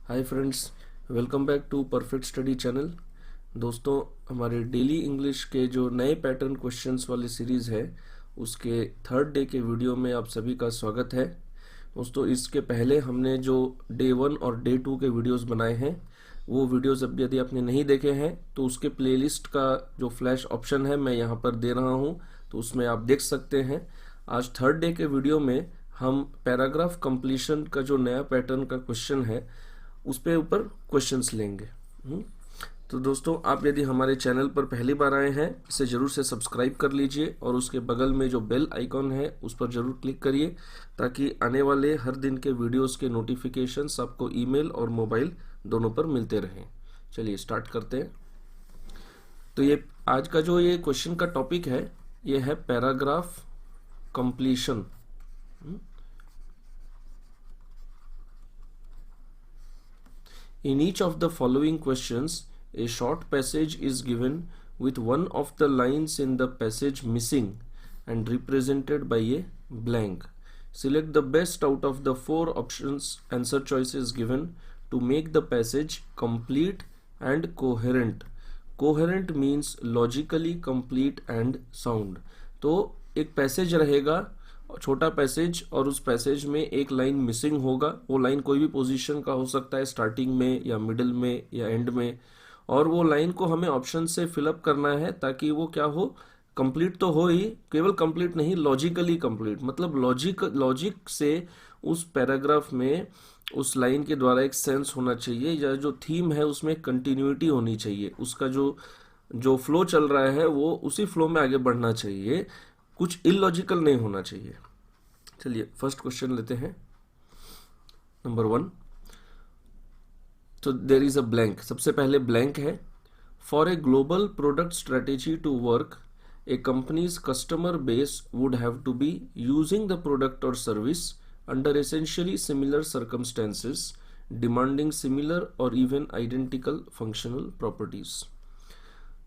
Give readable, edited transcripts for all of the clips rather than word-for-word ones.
Hi friends, welcome back to perfect study channel. दोस्तों, हमारे daily English के जो नए पैटर्न क्वेश्चंस वाली सीरीज़ है उसके थर्ड डे के वीडियो में आप सभी का स्वागत है। दोस्तों, इसके पहले हमने जो डे 1 और डे 2 के वीडियोस बनाए हैं वो वीडियोस अब यदि आपने नहीं देखे हैं तो उसके प्लेलिस्ट का जो फ्लैश ऑप्शन है मैं यहाँ पर दे रहा हूँ, तो उसमें आप देख सकते हैं। आज थर्ड डे के वीडियो में हम पैराग्राफ कंप्लीशन का जो नया पैटर्न का क्वेश्चन है उस पे ऊपर क्वेश्चंस लेंगे। तो दोस्तों, आप यदि हमारे चैनल पर पहली बार आए हैं इसे ज़रूर से सब्सक्राइब कर लीजिए और उसके बगल में जो बेल आइकॉन है उस पर ज़रूर क्लिक करिए ताकि आने वाले हर दिन के वीडियोस के नोटिफिकेशंस आपको ईमेल और मोबाइल दोनों पर मिलते रहें। चलिए स्टार्ट करते हैं। तो ये आज का जो ये क्वेश्चन का टॉपिक है ये है paragraph completion. In each of the following questions, a short passage is given with one of the lines in the passage missing and represented by a blank. Select the best out of the four options answer choices given to make the passage complete and coherent. Coherent means logically complete and sound. तो एक passage रहेगा, छोटा passage, और उस passage में एक line missing होगा। वो लाइन कोई भी पोजीशन का हो सकता है, स्टार्टिंग में या मिडिल में या एंड में, और वो लाइन को हमें ऑप्शन से फिलअप करना है ताकि वो क्या हो, कंप्लीट तो हो ही, केवल कंप्लीट नहीं, लॉजिकली कंप्लीट। मतलब लॉजिक से उस पैराग्राफ में उस लाइन के द्वारा एक सेंस होना चाहिए, या जो थीम है उसमें कंटिन्यूटी होनी चाहिए, उसका जो जो फ्लो चल रहा है वो उसी फ्लो में आगे बढ़ना चाहिए, कुछ इलॉजिकल नहीं होना चाहिए। चलिए फर्स्ट क्वेश्चन लेते हैं, नंबर 1। तो देयर इज अ ब्लैंक, सबसे पहले ब्लैंक है। For a global product strategy to work, a company's customer base would have to be using the product और service under essentially similar circumstances, demanding similar और even identical functional properties.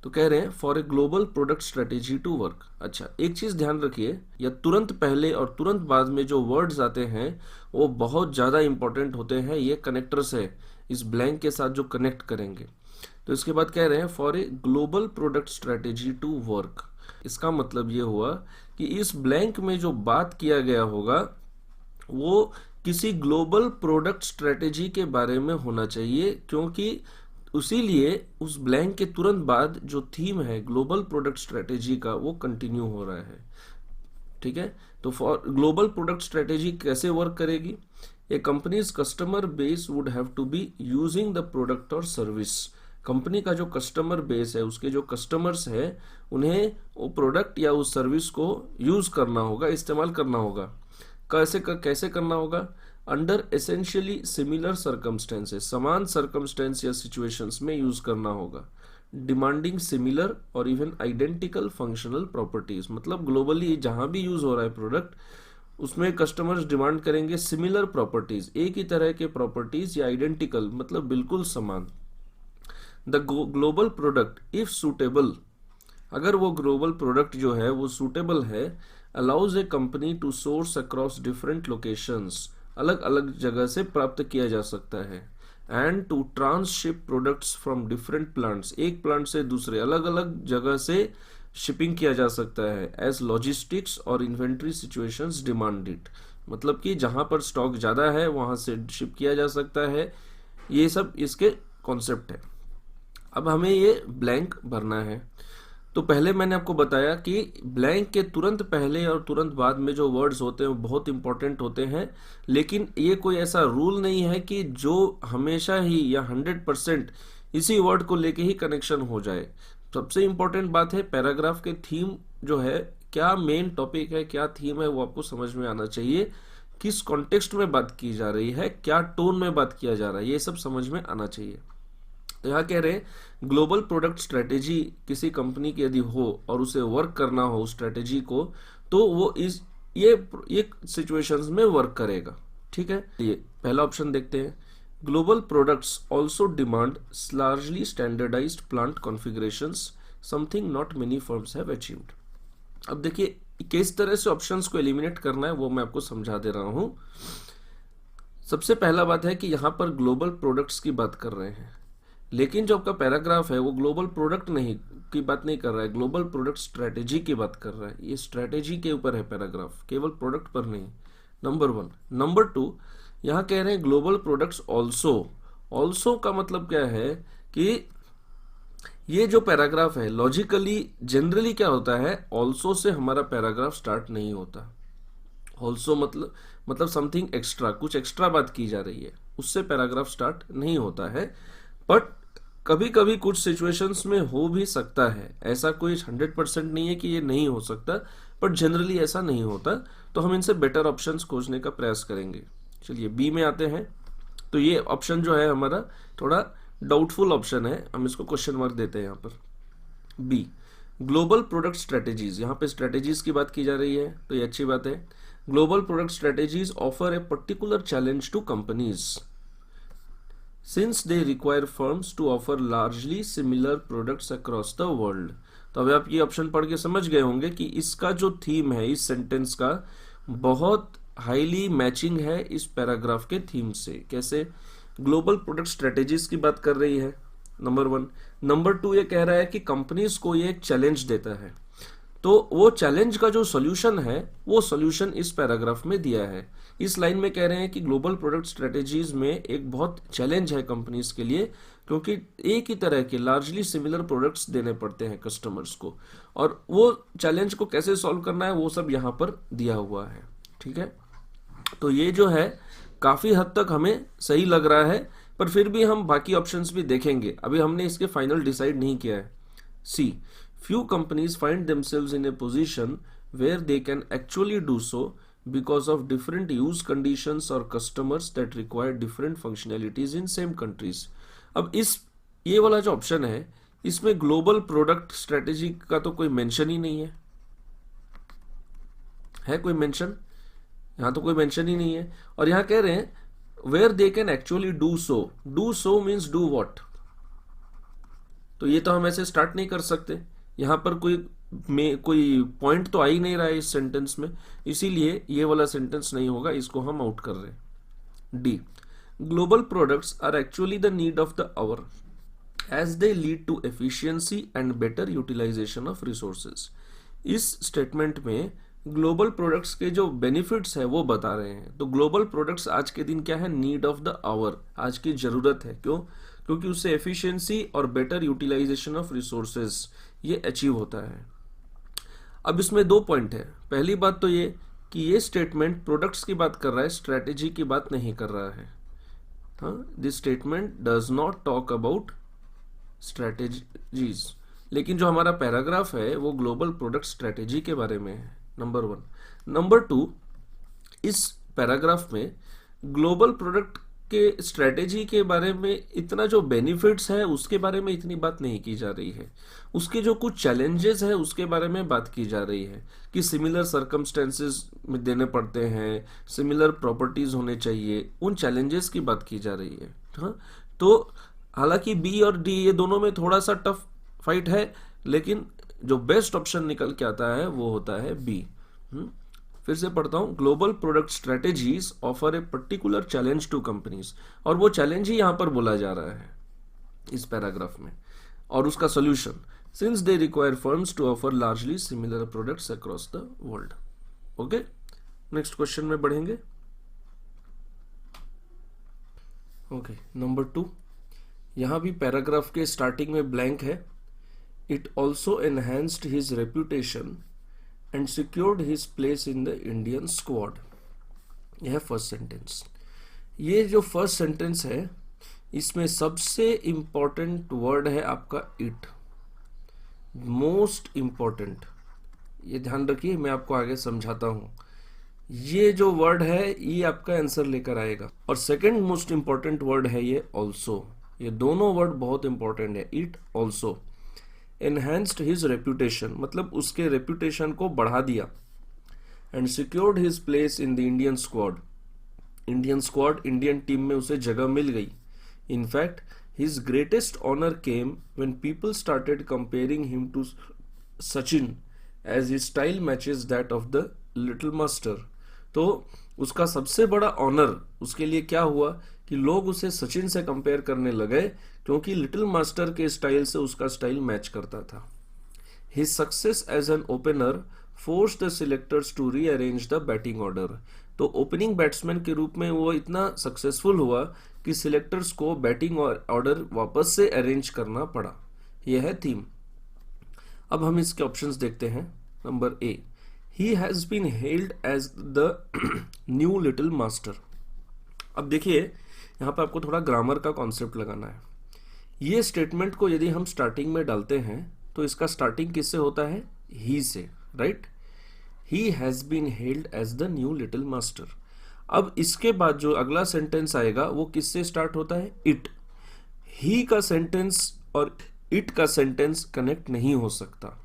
तो कह रहे हैं for a global product strategy to work. अच्छा, एक चीज ध्यान रखिए, या तुरंत पहले और तुरंत बाद में जो वर्ड्स आते हैं वो बहुत ज्यादा इंपॉर्टेंट होते हैं। ये कनेक्टर्स है इस ब्लैंक के साथ जो कनेक्ट करेंगे। तो इसके बाद कह रहे हैं for a global product strategy to work. इसका मतलब ये हुआ कि इस ब्लैंक में जो बात किया गया होगा वो किसी ग्लोबल प्रोडक्ट स्ट्रेटेजी के बारे में होना चाहिए, क्योंकि उसीलिए उस ब्लैंक के तुरंत बाद जो थीम है ग्लोबल प्रोडक्ट स्ट्रेटेजी का वो कंटिन्यू हो रहा है। ठीक है, तो फॉर ग्लोबल प्रोडक्ट स्ट्रेटेजी कैसे वर्क करेगी? A company's customer base would have to be using the product और सर्विस। कंपनी का जो कस्टमर बेस है, उसके जो कस्टमर्स है, उन्हें वो प्रोडक्ट या उस सर्विस को यूज करना होगा, इस्तेमाल करना होगा। कैसे करना होगा? अंडर एसेंशियली सिमिलर सर्कमस्टेंसेस, समान सर्कमस्टेंस या सिचुएशंस में यूज करना होगा। डिमांडिंग सिमिलर और इवन आइडेंटिकल फंक्शनल प्रॉपर्टीज, मतलब ग्लोबली जहां भी यूज हो रहा है प्रोडक्ट उसमें कस्टमर्स डिमांड करेंगे सिमिलर प्रॉपर्टीज, एक ही तरह के प्रॉपर्टीज, या आइडेंटिकल मतलब बिल्कुल समान। The global product if suitable, अगर वो ग्लोबल प्रोडक्ट जो है वो सूटेबल है, allows a company to source across different locations, अलग अलग जगह से प्राप्त किया जा सकता है। And to transship products from different plants, एक प्लांट से दूसरे अलग अलग जगह से शिपिंग किया जा सकता है, एज लॉजिस्टिक्स और इन्वेंट्री सिचुएशंस डिमांड इट, मतलब कि जहां पर स्टॉक ज्यादा है वहां से शिप किया जा सकता है। ये सब इसके कॉन्सेप्ट है। अब हमें ये ब्लैंक भरना है। तो पहले मैंने आपको बताया कि ब्लैंक के तुरंत पहले और तुरंत बाद में जो वर्ड्स होते हैं वो बहुत इंपॉर्टेंट होते हैं, लेकिन ये कोई ऐसा रूल नहीं है कि जो हमेशा ही या 100% इसी वर्ड को लेके ही कनेक्शन हो जाए। सबसे इंपॉर्टेंट बात है पैराग्राफ के थीम जो है, क्या मेन टॉपिक है, क्या थीम है, वो आपको समझ में आना चाहिए। किस कॉन्टेक्स्ट में बात की जा रही है, क्या टोन में बात किया जा रहा है, ये सब समझ में आना चाहिए। तो यहाँ कह रहे हैं ग्लोबल प्रोडक्ट स्ट्रेटेजी किसी कंपनी की यदि हो और उसे वर्क करना हो उस स्ट्रेटेजी को, तो वो ये सिचुएशंस में वर्क करेगा। ठीक है, ये पहला ऑप्शन देखते हैं। Global products also demand largely standardised plant configurations, something not many firms have achieved. अब देखिए किस तरह से ऑप्शंस को एलिमिनेट करना है वो मैं आपको समझा दे रहा हूं। सबसे पहला बात है कि यहाँ पर ग्लोबल प्रोडक्ट्स की बात कर रहे हैं, लेकिन जो आपका पैराग्राफ है वो ग्लोबल प्रोडक्ट नहीं की बात नहीं कर रहा है, ग्लोबल प्रोडक्ट स्ट्रेटेजी की बात कर रहा है। ये स्ट्रेटेजी के ऊपर है पैराग्राफ, केवल प्रोडक्ट पर नहीं। नंबर 1। नंबर 2, यहाँ कह रहे हैं ग्लोबल प्रोडक्ट्स ऑल्सो। ऑल्सो का मतलब क्या है कि ये जो पैराग्राफ है लॉजिकली जनरली क्या होता है, ऑल्सो से हमारा पैराग्राफ स्टार्ट नहीं होता। ऑल्सो मतलब समथिंग एक्स्ट्रा, कुछ एक्स्ट्रा बात की जा रही है, उससे पैराग्राफ स्टार्ट नहीं होता है। बट कभी कभी कुछ सिचुएशंस में हो भी सकता है, ऐसा कोई 100% नहीं है कि ये नहीं हो सकता, बट जनरली ऐसा नहीं होता। तो हम इनसे बेटर ऑप्शंस खोजने का प्रयास करेंगे। चलिए बी में आते हैं। तो ये ऑप्शन जो है हमारा थोड़ा डाउटफुल ऑप्शन है, हम इसको क्वेश्चन मार्क देते हैं यहाँ पर। बी, ग्लोबल प्रोडक्ट स्ट्रेटेजीज, यहाँ पे स्ट्रेटेजीज की बात की जा रही है, तो ये अच्छी बात है। Global product strategies offer a particular challenge to companies since they require firms to offer largely similar products across the world. तो अभी आप ये ऑप्शन पढ़ के समझ गए होंगे कि इसका जो थीम है इस सेंटेंस का बहुत हाईली मैचिंग है इस पैराग्राफ के थीम से। कैसे? ग्लोबल प्रोडक्ट स्ट्रेटेजीज की बात कर रही है, नंबर 1। नंबर 2, ये कह रहा है कि कंपनीज को ये एक चैलेंज देता है, तो वो चैलेंज का जो सॉल्यूशन है वो सॉल्यूशन इस पैराग्राफ में दिया है। इस लाइन में कह रहे हैं कि ग्लोबल प्रोडक्ट स्ट्रेटेजीज में एक बहुत चैलेंज है कंपनीज के लिए, क्योंकि एक ही तरह के लार्जली सिमिलर प्रोडक्ट्स देने पड़ते हैं कस्टमर्स को, और वो चैलेंज को कैसे सॉल्व करना है वो सब यहाँ पर दिया हुआ है। ठीक है, तो ये जो है काफी हद तक हमें सही लग रहा है, पर फिर भी हम बाकी ऑप्शंस भी देखेंगे, अभी हमने इसके फाइनल डिसाइड नहीं किया है। सी, few companies find themselves in a position where they can actually do so because of different use conditions or customers that require different functionalities in same countries। अब ये वाला जो ऑप्शन है इसमें ग्लोबल प्रोडक्ट स्ट्रेटेजी का तो कोई mention ही नहीं है कोई मेंशन? यहाँ तो कोई मेंशन ही नहीं है। और यहाँ कह रहे हैं where they can actually do so means do what, तो ये तो हम ऐसे स्टार्ट नहीं कर सकते, यहाँ पर कोई पॉइंट तो आ ही नहीं रहा है इस सेंटेंस में, इसीलिए ये वाला सेंटेंस नहीं होगा, इसको हम आउट कर रहे हैं। D, global products are actually the need of the hour as they lead to efficiency and better utilisation of resources. इस स्टेटमेंट में ग्लोबल प्रोडक्ट्स के जो बेनिफिट्स है वो बता रहे हैं। तो ग्लोबल प्रोडक्ट्स आज के दिन क्या है, नीड ऑफ द आवर, आज की जरूरत है। क्यों? क्योंकि उससे एफिशिएंसी और बेटर यूटिलाइजेशन ऑफ रिसोर्सेज ये अचीव होता है। अब इसमें 2 पॉइंट है। पहली बात तो ये कि ये स्टेटमेंट प्रोडक्ट्स की बात कर रहा है, स्ट्रेटेजी की बात नहीं कर रहा है। हाँ, this statement does not talk about strategies, लेकिन जो हमारा पैराग्राफ है वो ग्लोबल प्रोडक्ट स्ट्रेटेजी के बारे में है, नंबर 1। नंबर 2, इस पैराग्राफ में ग्लोबल प्रोडक्ट के स्ट्रेटेजी के बारे में इतना जो बेनिफिट्स है उसके बारे में इतनी बात नहीं की जा रही है, उसके जो कुछ चैलेंजेस है उसके बारे में बात की जा रही है कि सिमिलर सर्कमस्टेंसेस में देने पड़ते हैं, सिमिलर प्रॉपर्टीज होने चाहिए, उन चैलेंजेस की बात की जा रही है। हाँ, तो हालांकि बी और डी ये दोनों में थोड़ा सा टफ फाइट है, लेकिन जो बेस्ट ऑप्शन निकल के आता है वो होता है बी। फिर से पढ़ता हूं, global product strategies offer a particular challenge to companies, और वो चैलेंज ही यहां पर बोला जा रहा है इस पैराग्राफ में, और उसका solution since they require firms to offer largely similar products across the world. Okay, next question में बढ़ेंगे। ओके, नंबर 2, यहां भी पैराग्राफ के स्टार्टिंग में ब्लैंक है। It also enhanced his reputation and secured his place in the Indian squad। यह है first sentence. ये जो फर्स्ट सेंटेंस है इसमें सबसे इंपॉर्टेंट वर्ड है आपका इट, मोस्ट इंपॉर्टेंट। ये ध्यान रखिए, मैं आपको आगे समझाता हूं। ये जो वर्ड है ये आपका आंसर लेकर आएगा, और सेकंड मोस्ट इंपॉर्टेंट वर्ड है ये ऑल्सो। ये दोनों वर्ड बहुत इंपॉर्टेंट है, it also. Enhanced his reputation मतलब उसके रेप्यूटेशन को बढ़ा दिया, and secured his place in the Indian squad. Indian team में उसे जगह मिल गई। In fact his greatest honour came when people started comparing him to Sachin as his style matches that of the little master. तो उसका सबसे बड़ा ऑनर उसके लिए क्या हुआ कि लोग उसे सचिन से कंपेयर करने लगे, क्योंकि लिटिल मास्टर के स्टाइल से उसका स्टाइल मैच करता था। His success as an opener forced the selectors to rearrange the batting order. तो ओपनिंग बैट्समैन के रूप में वो इतना सक्सेसफुल हुआ कि सिलेक्टर्स को बैटिंग ऑर्डर वापस से अरेंज करना पड़ा। यह है थीम। अब हम इसके ऑप्शंस देखते हैं। Number A, he has been hailed as the new little master. अब देखिए यहाँ पर आपको थोड़ा ग्रामर का कॉन्सेप्ट लगाना है। ये स्टेटमेंट को यदि हम स्टार्टिंग में डालते हैं तो इसका स्टार्टिंग किससे होता है? ही से, right? He has been hailed as the new little master. अब इसके बाद जो अगला सेंटेंस आएगा वो किससे स्टार्ट होता है? इट। ही का सेंटेंस और इट का सेंटेंस कनेक्ट नहीं हो सकता।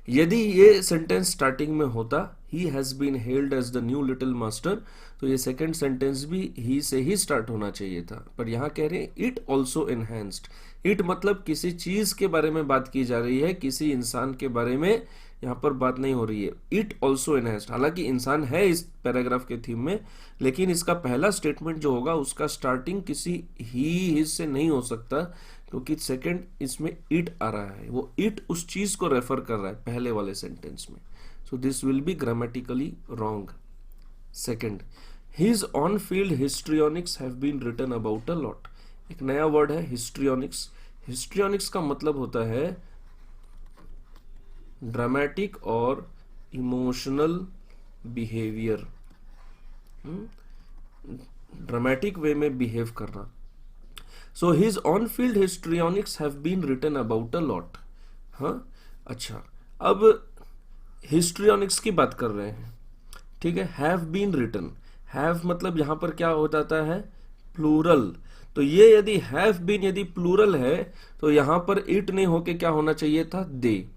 यदि ये सेंटेंस स्टार्टिंग में होता he has been hailed as the new little master, तो ये सेकंड सेंटेंस भी ही से ही स्टार्ट होना चाहिए था। पर यहाँ कह रहे हैं इट ऑल्सो एनहेंस्ड। इट मतलब किसी चीज के बारे में बात की जा रही है, किसी इंसान के बारे में यहाँ पर बात नहीं हो रही है। इट ऑल्सो एनहेंस्ड, हालांकि इंसान है इस पैराग्राफ के थीम में, लेकिन इसका पहला स्टेटमेंट जो होगा उसका स्टार्टिंग किसी ही से नहीं हो सकता, क्योंकि सेकंड इसमें इट आ रहा है। वो इट उस चीज को रेफर कर रहा है पहले वाले सेंटेंस में। So this will be grammatically wrong. Second, his on field histrionics have been written about a lot. एक नया वर्ड है हिस्ट्रियोनिक्स। हिस्ट्रियोनिक्स का मतलब होता है ड्रामेटिक और इमोशनल बिहेवियर, ड्रामेटिक वे में बिहेव करना। So his on field histrionics have been written about a lot. हाँ, अच्छा, अब हिस्ट्रियोनिक्स की बात कर रहे हैं, ठीक है। हैव बीन रिटन, हैव मतलब यहां पर क्या हो जाता है? प्लूरल। तो ये यदि हैव बीन यदि प्लूरल है तो यहां पर इट नहीं होके क्या होना चाहिए था? दे।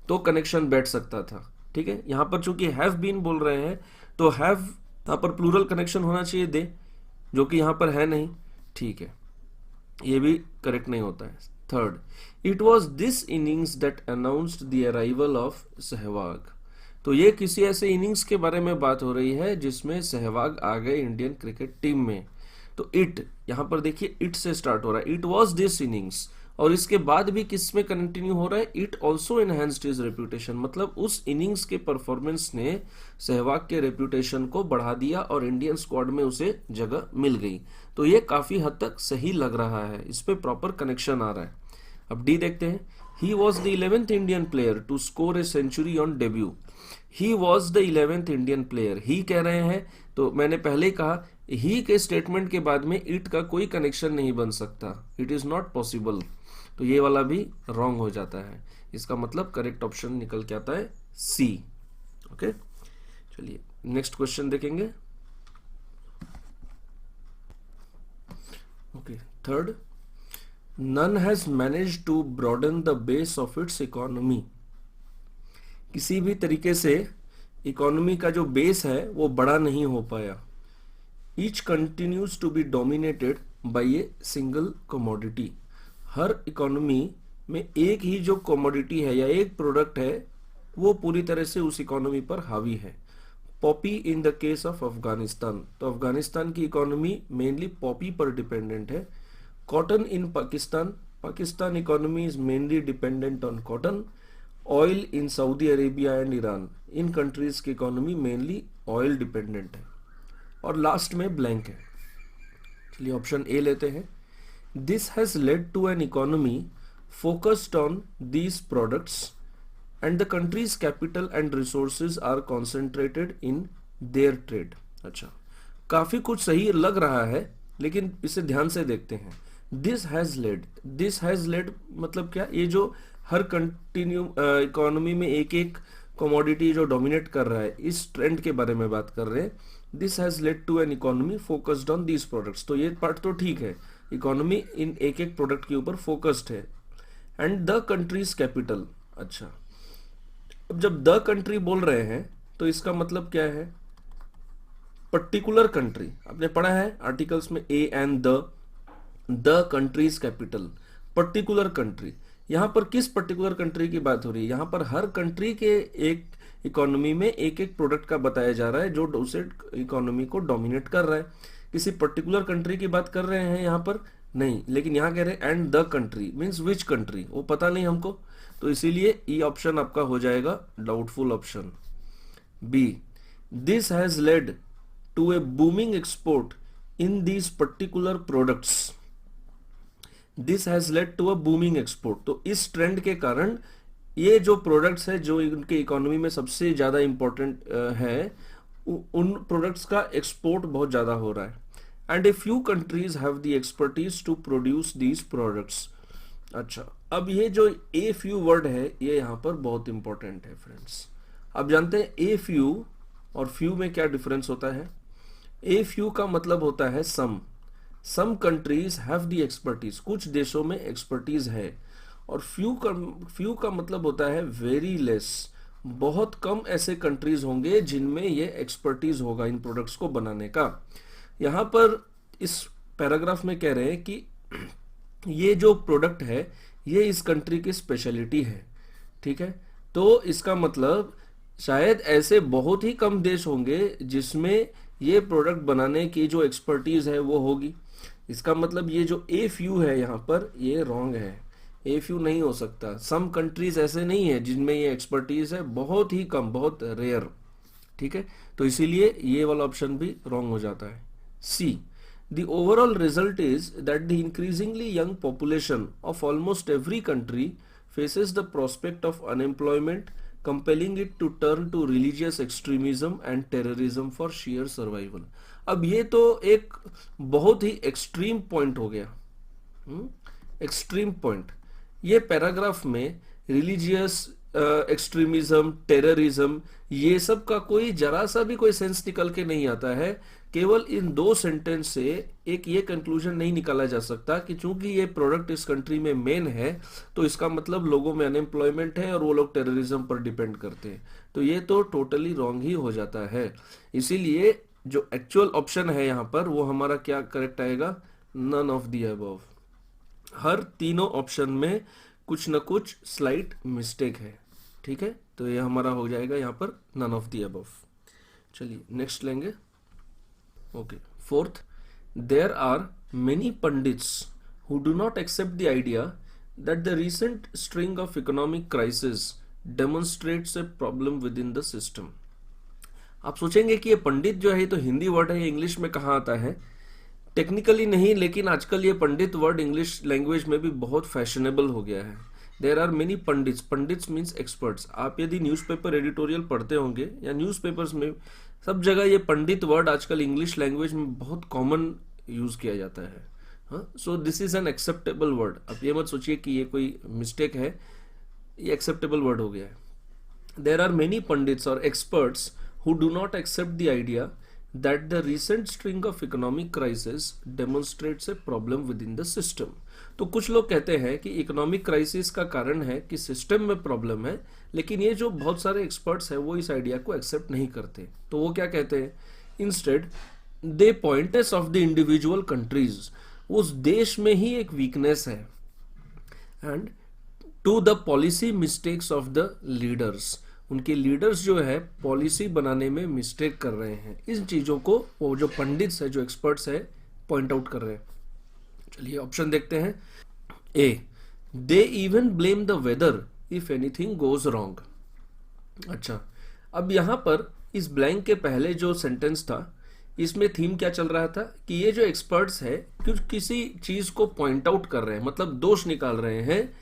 तो कनेक्शन बैठ सकता था, ठीक है। यहां पर चूंकि हैव बीन बोल रहे हैं तो हैव यहां पर प्लूरल कनेक्शन होना चाहिए दे, जो कि यहां पर है नहीं, ठीक है। ये भी करेक्ट नहीं होता है। Third, it was this innings that announced the arrival of Sehwag. तो ये किसी ऐसे इनिंग्स के बारे में बात हो रही है जिसमें सहवाग आ गए इंडियन क्रिकेट टीम में। तो इट यहां पर देखिए इट से स्टार्ट हो रहा है, इट वॉज दिस इनिंग्स, और इसके बाद भी किस में कंटिन्यू हो रहा है? It also enhanced his reputation. मतलब उस इनिंग्स के परफॉर्मेंस ने सहवाग के रेप्यूटेशन को बढ़ा दिया और इंडियन स्क्वाड में उसे जगह मिल गई। तो ये काफी हद तक सही लग रहा है, इस पे प्रॉपर कनेक्शन आ रहा है। अब डी देखते हैं। He was the 11th Indian player to score a century on debut. He was the 11th Indian player, ही कह रहे हैं, तो मैंने पहले ही कहा ही के स्टेटमेंट के बाद में इट का कोई कनेक्शन नहीं बन सकता, इट इज नॉट पॉसिबल। तो ये वाला भी रॉन्ग हो जाता है। इसका मतलब करेक्ट ऑप्शन निकल के आता है सी। ओके, चलिए नेक्स्ट क्वेश्चन देखेंगे। Okay, third, none has manage to broaden the base of its economy. किसी भी तरीके से इकोनॉमी का जो बेस है वो बड़ा नहीं हो पाया। Each continues to be dominated by a single commodity. हर इकोनॉमी में एक ही जो कमोडिटी है या एक प्रोडक्ट है वो पूरी तरह से उस इकोनॉमी पर हावी है। Poppy in the case of Afghanistan, तो अफगानिस्तान की इकोनॉमी मेनली पॉपी पर डिपेंडेंट है। Cotton in Pakistan, Pakistan economy is mainly dependent on cotton. Oil in Saudi Arabia and Iran, in countries की इकोनॉमी मेनली ऑयल डिपेंडेंट है। और लास्ट में ब्लैंक है। चलिए ऑप्शन ए लेते हैं। This has led to an economy focused on these products and the country's capital and resources are concentrated in their trade. अच्छा, काफी कुछ सही लग रहा है, लेकिन इसे ध्यान से देखते हैं। दिस हैज लेड मतलब क्या? ये जो हर कंटिन्यू इकोनॉमी में एक एक कमोडिटी जो डोमिनेट कर रहा है, इस ट्रेंड के बारे में बात कर रहे हैं। This has led to an economy focused on these products, तो ये पार्ट तो ठीक है, इकोनॉमी इन एक एक प्रोडक्ट के ऊपर फोकस्ड है। एंड द कंट्रीज कैपिटल, अच्छा, अब जब द कंट्री बोल रहे हैं तो इसका मतलब क्या है? Particular country. आपने पढ़ा है आर्टिकल्स में A and the country's capital, particular country. यहां पर किस पर्टिकुलर कंट्री की बात हो रही है? यहां पर हर कंट्री के एक इकोनॉमी में एक एक प्रोडक्ट का बताया जा रहा है जो उसे इकोनॉमी को डोमिनेट कर रहा है। किसी पर्टिकुलर कंट्री की बात कर रहे हैं यहाँ पर नहीं, लेकिन यहाँ कह रहे हैं and the country means which country, वो पता नहीं हमको, तो इसीलिए ई ऑप्शन आपका हो जाएगा doubtful option. B, this has led to a booming export in these particular products. This has led to a booming export, तो इस ट्रेंड के कारण ये जो प्रोडक्ट्स है जो उनके इकोनॉमी में सबसे ज्यादा इंपॉर्टेंट है उन प्रोडक्ट्स का एक्सपोर्ट बहुत ज्यादा हो रहा है। And a few countries have the expertise to produce these products. अच्छा, अब ये जो ए फ्यू वर्ड है ये यहाँ पर बहुत इंपॉर्टेंट है फ्रेंड्स। अब जानते हैं ए फ्यू और फ्यू में क्या डिफरेंस होता है। ए फ्यू का मतलब होता है some countries have the expertise, कुछ देशों में एक्सपर्टीज है। और फ्यू का मतलब होता है वेरी लेस, बहुत कम ऐसे कंट्रीज होंगे जिनमें ये एक्सपर्टीज होगा इन प्रोडक्ट्स को बनाने का। यहाँ पर इस पैराग्राफ में कह रहे हैं कि ये जो प्रोडक्ट है ये इस कंट्री की स्पेशलिटी है, ठीक है। तो इसका मतलब शायद ऐसे बहुत ही कम देश होंगे जिसमें ये प्रोडक्ट बनाने की जो एक्सपर्टीज है वो होगी। इसका मतलब ये जो ए फ्यू है यहाँ पर ये रॉन्ग है, ए फ्यू नहीं हो सकता। सम कंट्रीज ऐसे नहीं है जिनमें ये एक्सपर्टीज है, बहुत ही कम, बहुत रेयर, ठीक है। तो इसीलिए ये वाला ऑप्शन भी रॉन्ग हो जाता है। सी, the overall result is that the increasingly young population of almost every country faces the prospect of unemployment, compelling it to turn to religious extremism and terrorism for sheer survival. अब ये तो एक बहुत ही extreme point हो गया, extreme point. ये paragraph में religious extremism, terrorism, ये सब का कोई जरा सा भी कोई सेंस निकल के नहीं आता है। केवल इन दो सेंटेंस से एक ये कंक्लूजन नहीं निकाला जा सकता कि चूंकि ये प्रोडक्ट इस कंट्री में मेन है तो इसका मतलब लोगों में अनएम्प्लॉयमेंट है और वो लोग टेररिज्म पर डिपेंड करते हैं। तो ये तो टोटली रॉन्ग ही हो जाता है। इसीलिए जो एक्चुअल ऑप्शन है यहाँ पर वो हमारा क्या करेक्ट आएगा, नन ऑफ द अबव। हर तीनों ऑप्शन में कुछ न कुछ स्लाइट मिस्टेक है, ठीक है। तो ये हमारा हो जाएगा यहाँ पर नन ऑफ द अबव। चलिए नेक्स्ट लेंगे। Okay, fourth, there are many pundits who do not accept the idea that the recent string of economic crisis demonstrates a problem within the system. आप सोचेंगे कि ये पंडित जो है तो हिंदी वर्ड है, ये इंग्लिश में कहाँ आता है। टेक्निकली नहीं, लेकिन आजकल ये पंडित वर्ड इंग्लिश लैंग्वेज में भी बहुत फैशनेबल हो गया है। There are many pundits, pundits means experts. आप यदि न्यूज़पेपर एडिटोरियल पढ़ते होंगे या न्यूज़पेपर्स में सब जगह ये पंडित वर्ड आजकल इंग्लिश लैंग्वेज में बहुत कॉमन यूज किया जाता है। हाँ, so this is an acceptable word. अब ये मत सोचिए कि ये कोई मिस्टेक है, ये एक्सेप्टेबल वर्ड हो गया है। देयर आर मेनी पंडित्स और experts who do not accept the idea that the recent string of economic crisis demonstrates a problem within the system. तो कुछ लोग कहते हैं कि इकोनॉमिक क्राइसिस का कारण है कि सिस्टम में प्रॉब्लम है, लेकिन ये जो बहुत सारे एक्सपर्ट्स हैं वो इस आइडिया को एक्सेप्ट नहीं करते। तो वो क्या कहते हैं, instead they points of the individual countries, उस देश में ही एक वीकनेस है, and to the policy mistakes of the leaders, उनके लीडर्स जो है पॉलिसी बनाने में मिस्टेक कर रहे हैं। इन चीजों को वो जो पंडित्स है, जो एक्सपर्ट्स है, पॉइंट आउट कर रहे हैं। चलिए ऑप्शन देखते हैं। A, they even blame the weather if anything goes wrong. अच्छा, अब यहां पर इस ब्लैंक के पहले जो सेंटेंस था इसमें थीम क्या चल रहा था कि ये जो एक्सपर्ट्स है किसी चीज को पॉइंट आउट कर रहे हैं, मतलब दोष निकाल रहे हैं,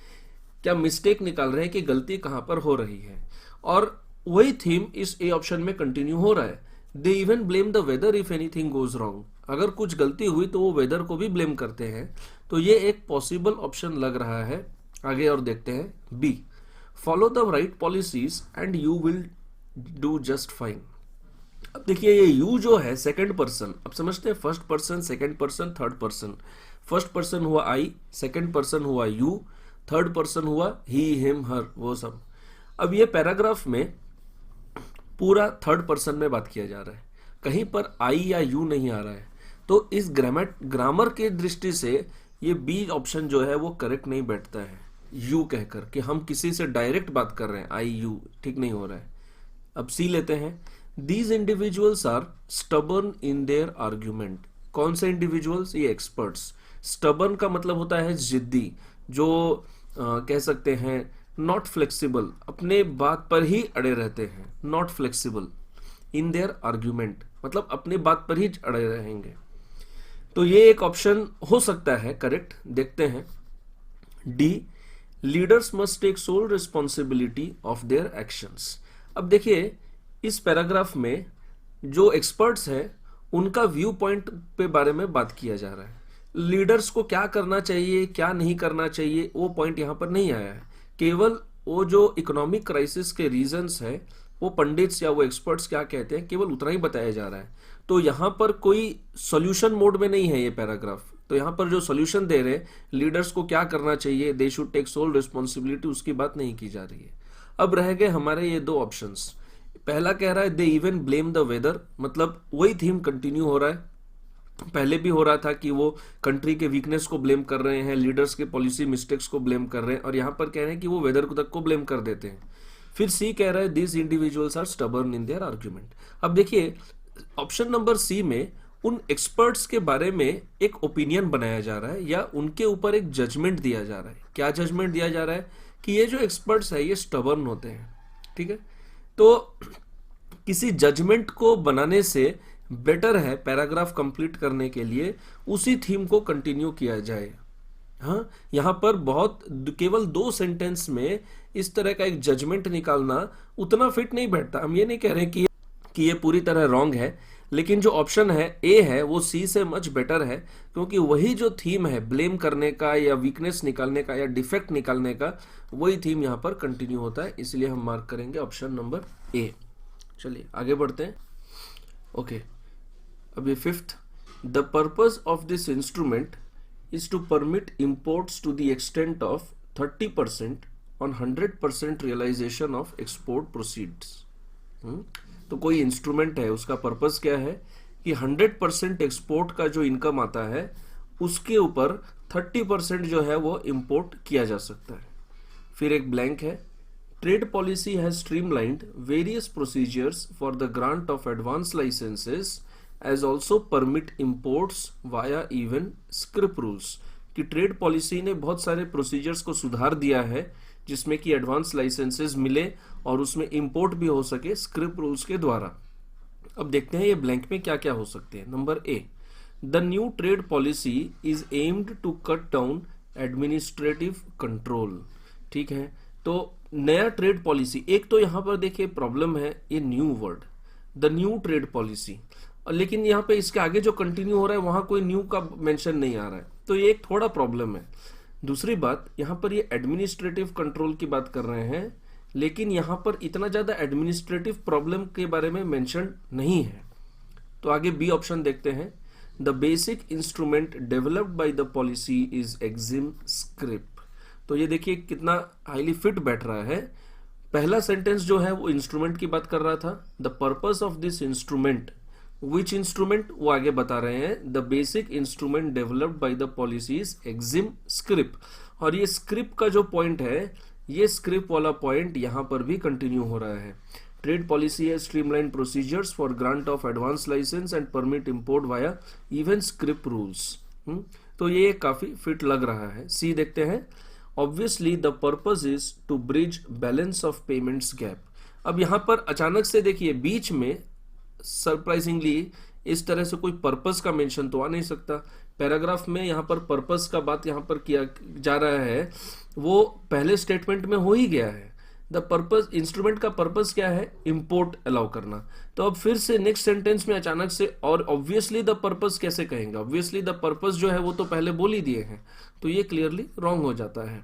क्या मिस्टेक निकाल रहे हैं कि गलती कहां पर हो रही है। और वही थीम इस ए ऑप्शन में कंटिन्यू हो रहा है। They even blame the weather if anything goes wrong, अगर कुछ गलती हुई तो वो वेदर को भी ब्लेम करते हैं। तो ये एक पॉसिबल ऑप्शन लग रहा है। आगे और देखते हैं। B, follow the right policies and you will do just fine. अब देखिए ये यू जो है सेकंड पर्सन, अब समझते हैं first person, second person, third person. First person हुआ आई, सेकंड पर्सन हुआ यू, थर्ड पर्सन हुआ ही, हिम, हर, वो सब। अब ये पैराग्राफ में पूरा थर्ड पर्सन में बात किया जा रहा है, कहीं पर आई या यू नहीं आ रहा है। तो इस ग्रामर के दृष्टि से ये बी ऑप्शन जो है वो करेक्ट नहीं बैठता है। यू कहकर कि हम किसी से डायरेक्ट बात कर रहे हैं, आई यू, ठीक नहीं हो रहा है। अब सी लेते हैं, these individuals are stubborn in their argument. कौन से इंडिविजुअल्स? ये एक्सपर्ट्स। स्टबर्न का मतलब होता है जिद्दी, जो कह सकते हैं नॉट फ्लेक्सिबल, अपने बात पर ही अड़े रहते हैं, not flexible in their argument, मतलब अपनी बात पर ही अड़े रहेंगे। तो ये एक ऑप्शन हो सकता है करेक्ट। देखते हैं D, leaders must take sole responsibility of their actions. अब देखिए इस पैराग्राफ में जो एक्सपर्ट्स हैं उनका व्यू पॉइंट पे बारे में बात किया जा रहा है। लीडर्स को क्या करना चाहिए क्या नहीं करना चाहिए वो पॉइंट यहां पर नहीं आया है, केवल वो जो इकोनॉमिक क्राइसिस के रीजंस है वो पंडित्स या वो एक्सपर्ट्स क्या कहते हैं केवल उतना ही बताया जा रहा है। तो यहां पर कोई सॉल्यूशन मोड में नहीं है ये पैराग्राफ। तो यहां पर जो सॉल्यूशन दे रहे लीडर्स को क्या करना चाहिए, they should take sole responsibility, उसकी बात नहीं की जा रही है। अब रह गए हमारे ये दो ऑप्शंस। पहला कह रहा है they even blame the weather, मतलब वही थीम कंटिन्यू हो रहा है, पहले भी हो रहा था कि वो कंट्री के वीकनेस को ब्लेम कर रहे हैं, लीडर्स के पॉलिसी मिस्टेक्स को ब्लेम कर रहे हैं, और यहां पर कह रहे हैं कि वो वेदर तक को ब्लेम कर देते हैं। फिर सी कह रहा है this individuals are stubborn in their argument. अब देखिए ऑप्शन नंबर सी में उन एक्सपर्ट्स के बारे में एक ओपिनियन बनाया जा रहा है या उनके ऊपर एक जजमेंट दिया जा रहा है। क्या जजमेंट दिया जा रहा है कि ये जो एक्सपर्ट्स है ये स्टबर्न होते हैं, ठीक है। तो किसी जजमेंट को बनाने से बेटर है पैराग्राफ कंप्लीट करने के लिए उसी थीम को कंटिन्यू किया जाए। हाँ, यहां पर केवल 2 सेंटेंस में इस तरह का एक जजमेंट निकालना उतना फिट नहीं बैठता। हम ये नहीं कह रहे कि ये पूरी तरह रॉन्ग है, लेकिन जो ऑप्शन है ए है वो सी से मच बेटर है, क्योंकि वही जो थीम है ब्लेम करने का या वीकनेस निकालने का या डिफेक्ट निकालने का, वही थीम यहां पर कंटिन्यू होता है। इसलिए हम मार्क करेंगे ऑप्शन नंबर ए। चलिए आगे बढ़ते हैं। ओके, अभी 5th, the purpose of this instrument is to permit imports to the extent of 30% on 100% realization of export proceeds। तो कोई इंस्ट्रूमेंट है, उसका पर्पस क्या है कि 100% एक्सपोर्ट का जो इनकम आता है उसके ऊपर 30% जो है वो इंपोर्ट किया जा सकता है। फिर एक ब्लैंक है, trade policy has streamlined various procedures for the grant of advance licences as also permit imports via even scrip rules. कि ट्रेड पॉलिसी ने बहुत सारे प्रोसीजर्स को सुधार दिया है जिसमें कि एडवांस लाइसेंसेस मिले और उसमें इंपोर्ट भी हो सके स्क्रिप रूल्स के द्वारा। अब देखते हैं ये ब्लैंक में क्या क्या हो सकते हैं। Number A, the new trade policy is aimed to cut down administrative control. ठीक है, तो नया ट्रेड पॉलिसी, एक तो यहां पर देखिए प्रॉब्लम है ये new word, the new trade policy, लेकिन यहाँ पे इसके आगे जो कंटिन्यू हो रहा है वहां कोई न्यू का मेंशन नहीं आ रहा है, तो ये एक थोड़ा प्रॉब्लम है। दूसरी बात, यहाँ पर ये एडमिनिस्ट्रेटिव कंट्रोल की बात कर रहे हैं, लेकिन यहाँ पर इतना ज्यादा एडमिनिस्ट्रेटिव प्रॉब्लम के बारे में मेंशन नहीं है। तो आगे बी ऑप्शन देखते हैं, the basic instrument developed by the policy is EXIM scrip. तो ये देखिए कितना हाईली फिट बैठ रहा है। पहला सेंटेंस जो है वो इंस्ट्रूमेंट की बात कर रहा था, the purpose of this instrument, which instrument वो आगे बता रहे हैं, the basic instrument developed by the policies EXIM scrip. और ये स्क्रिप का जो पॉइंट है, ये स्क्रिप वाला पॉइंट यहां पर भी कंटिन्यू हो रहा है। ट्रेड पॉलिसी है streamline procedures for grant of advance licence and permit import via even scrip rules. तो ये काफी फिट लग रहा है। सी देखते हैं, obviously the purpose is to bridge balance of payments gap. अब यहां पर अचानक से देखिए बीच में सरप्राइजिंगली इस तरह से कोई पर्पस का मेंशन तो आ नहीं सकता। पैराग्राफ में यहाँ पर पर्पस का बात यहाँ पर किया जा रहा है, वो पहले स्टेटमेंट में हो ही गया है। द पर्पस, इंस्ट्रूमेंट का पर्पस क्या है, इंपोर्ट अलाउ करना। तो अब फिर से नेक्स्ट सेंटेंस में अचानक से और ऑब्वियसली द पर्पस कैसे कहेंगे, ऑब्वियसली द पर्पस जो है वो तो पहले बोल ही दिए हैं, तो ये क्लियरली रॉन्ग हो जाता है।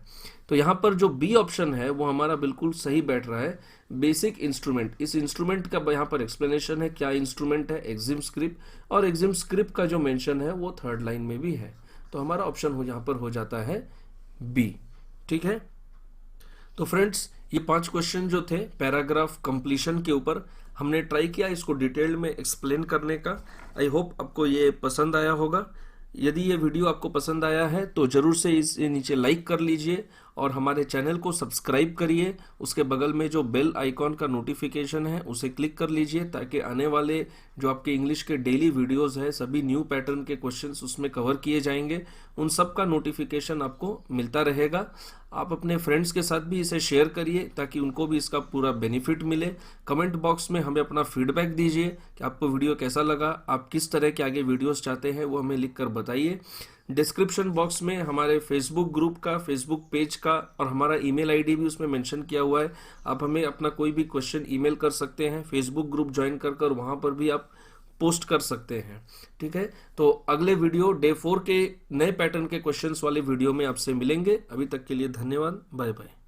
तो यहाँ पर जो बी ऑप्शन है वो हमारा बिल्कुल सही बैठ रहा है। बेसिक इंस्ट्रूमेंट, इस इंस्ट्रूमेंट का यहाँ पर एक्सप्लेनेशन है, क्या इंस्ट्रूमेंट है, एक्जिम स्क्रिप, और एक्जिम स्क्रिप का जो मेंशन है वो 3rd लाइन में भी है। तो हमारा ऑप्शन यहाँ पर हो जाता है बी। ठीक है, तो फ्रेंड्स ये 5 क्वेश्चन जो थे पैराग्राफ कंप्लीशन के ऊपर हमने ट्राई किया इसको डिटेल में एक्सप्लेन करने का। आई होप आपको ये पसंद आया होगा। यदि ये वीडियो आपको पसंद आया है तो जरूर से इसे नीचे लाइक कर लीजिए और हमारे चैनल को सब्सक्राइब करिए। उसके बगल में जो बेल आइकॉन का नोटिफिकेशन है उसे क्लिक कर लीजिए, ताकि आने वाले जो आपके इंग्लिश के डेली वीडियोस है, सभी न्यू पैटर्न के क्वेश्चंस उसमें कवर किए जाएंगे, उन सब का नोटिफिकेशन आपको मिलता रहेगा। आप अपने फ्रेंड्स के साथ भी इसे शेयर करिए ताकि उनको भी इसका पूरा बेनिफिट मिले। कमेंट बॉक्स में हमें अपना फीडबैक दीजिए कि आपको वीडियो कैसा लगा, आप किस तरह के आगे वीडियोस चाहते हैं, वो हमें लिख कर बताइए। डिस्क्रिप्शन बॉक्स में हमारे फेसबुक ग्रुप का, फेसबुक पेज का और हमारा ईमेल आईडी भी उसमें मेंशन किया हुआ है। आप हमें अपना कोई भी क्वेश्चन ईमेल कर सकते हैं। फेसबुक ग्रुप ज्वाइन कर वहाँ पर भी आप पोस्ट कर सकते हैं। ठीक है, तो अगले वीडियो डे 4 के नए पैटर्न के क्वेश्चंस वाले वीडियो में आपसे मिलेंगे। अभी तक के लिए धन्यवाद, बाय बाय।